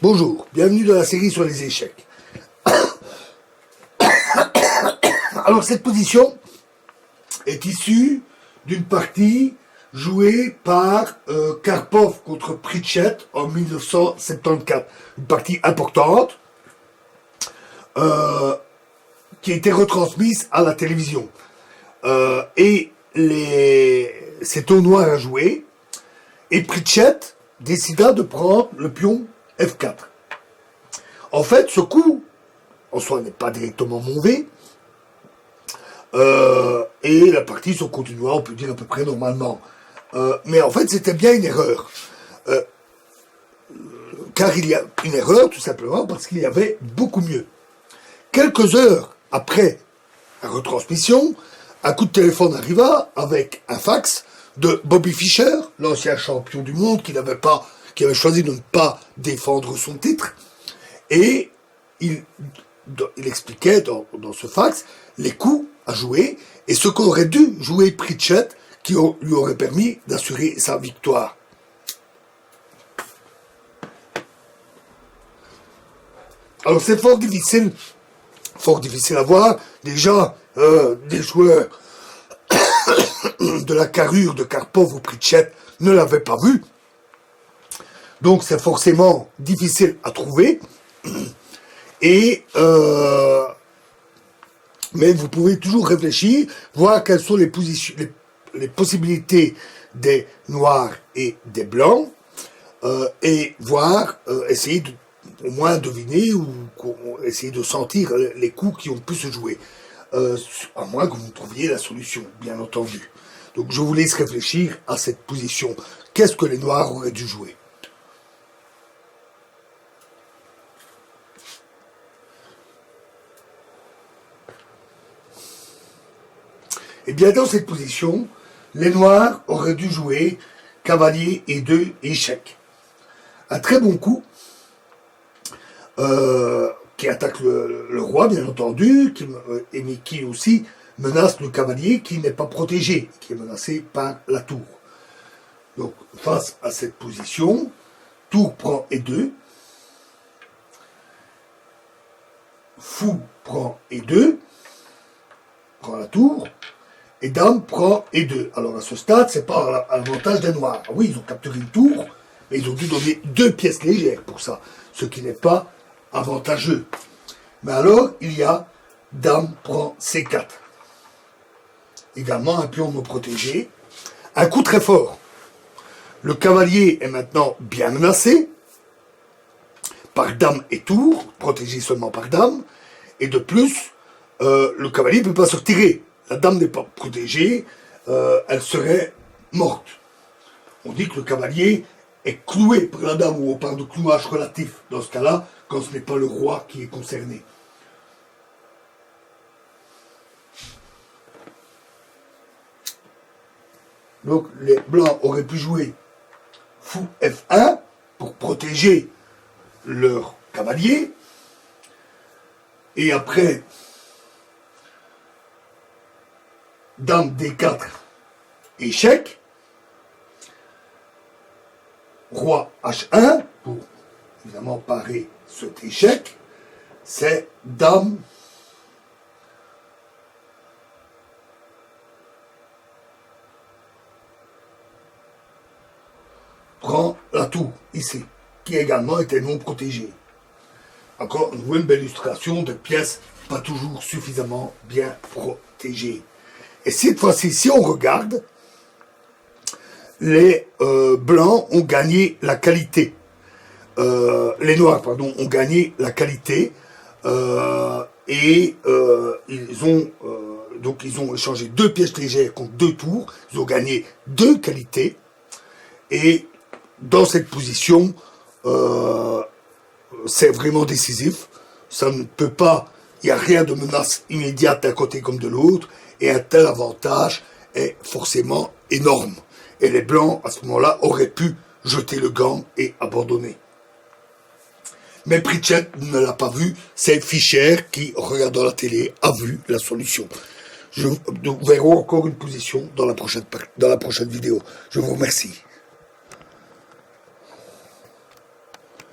Bonjour, bienvenue dans la série sur les échecs. Alors cette position est issue d'une partie jouée par Karpov contre Pritchett en 1974. Une partie importante qui a été retransmise à la télévision. C'est au noir à jouer. Et Pritchett décida de prendre le pion F4. En fait, ce coup, en soi, n'est pas directement mauvais. Et la partie se continua, on peut dire à peu près normalement. Mais en fait, c'était bien une erreur. Car il y a une erreur, tout simplement, parce qu'il y avait beaucoup mieux. Quelques heures après la retransmission, un coup de téléphone arriva avec un fax de Bobby Fischer, l'ancien champion du monde qui avait choisi de ne pas défendre son titre, et il expliquait dans ce fax les coups à jouer et ce qu'aurait dû jouer Pritchett qui lui aurait permis d'assurer sa victoire. Alors c'est fort difficile à voir. Déjà, des joueurs de la carrure de Karpov ou Pritchett ne l'avaient pas vu. Donc c'est forcément difficile à trouver. Et mais vous pouvez toujours réfléchir, voir quelles sont les possibilités des noirs et des blancs, et voir, essayer au moins deviner ou essayer de sentir les coups qui ont pu se jouer. À moins que vous trouviez la solution, bien entendu. Donc je vous laisse réfléchir à cette position. Qu'est-ce que les noirs auraient dû jouer ? Et bien dans cette position, les noirs auraient dû jouer cavalier et 2 échecs. Un très bon coup qui attaque le roi, bien entendu, mais qui aussi menace le cavalier qui n'est pas protégé, qui est menacé par la tour. Donc, face à cette position, tour prend E2, fou prend E2, prend la tour, et dame prend E2. Alors à ce stade, c'est pas à l'avantage des noirs. Oui, ils ont capturé une tour, mais ils ont dû donner 2 pièces légères pour ça, ce qui n'est pas avantageux. Mais alors, il y a dame prend C4. Également un pion non protégé. Un coup très fort. Le cavalier est maintenant bien menacé par dame et tour, protégé seulement par dame. Et de plus, le cavalier ne peut pas se retirer. La dame n'est pas protégée, elle serait morte. On dit que le cavalier est cloué par la dame, ou on parle de clouage relatif dans ce cas-là, quand ce n'est pas le roi qui est concerné. Donc les blancs auraient pu jouer fou F1 pour protéger leur cavalier. Et après, dame D4, échec. Roi H1 pour évidemment parer cet échec. C'est dame prend la tour, ici, qui également était non protégée. Encore une belle illustration de pièces pas toujours suffisamment bien protégées. Et cette fois-ci, si on regarde, les blancs ont gagné la qualité. Les noirs, pardon, ont gagné la qualité. Ils ont échangé 2 pièces légères contre 2 tours. Ils ont gagné 2 qualités. Et dans cette position, c'est vraiment décisif. Ça ne peut pas, il n'y a rien de menace immédiate d'un côté comme de l'autre. Et un tel avantage est forcément énorme. Et les blancs, à ce moment-là, auraient pu jeter le gant et abandonner. Mais Pritchett ne l'a pas vu, c'est Fischer qui, regardant la télé, a vu la solution. Nous verrons encore une position dans la prochaine vidéo. Je vous remercie.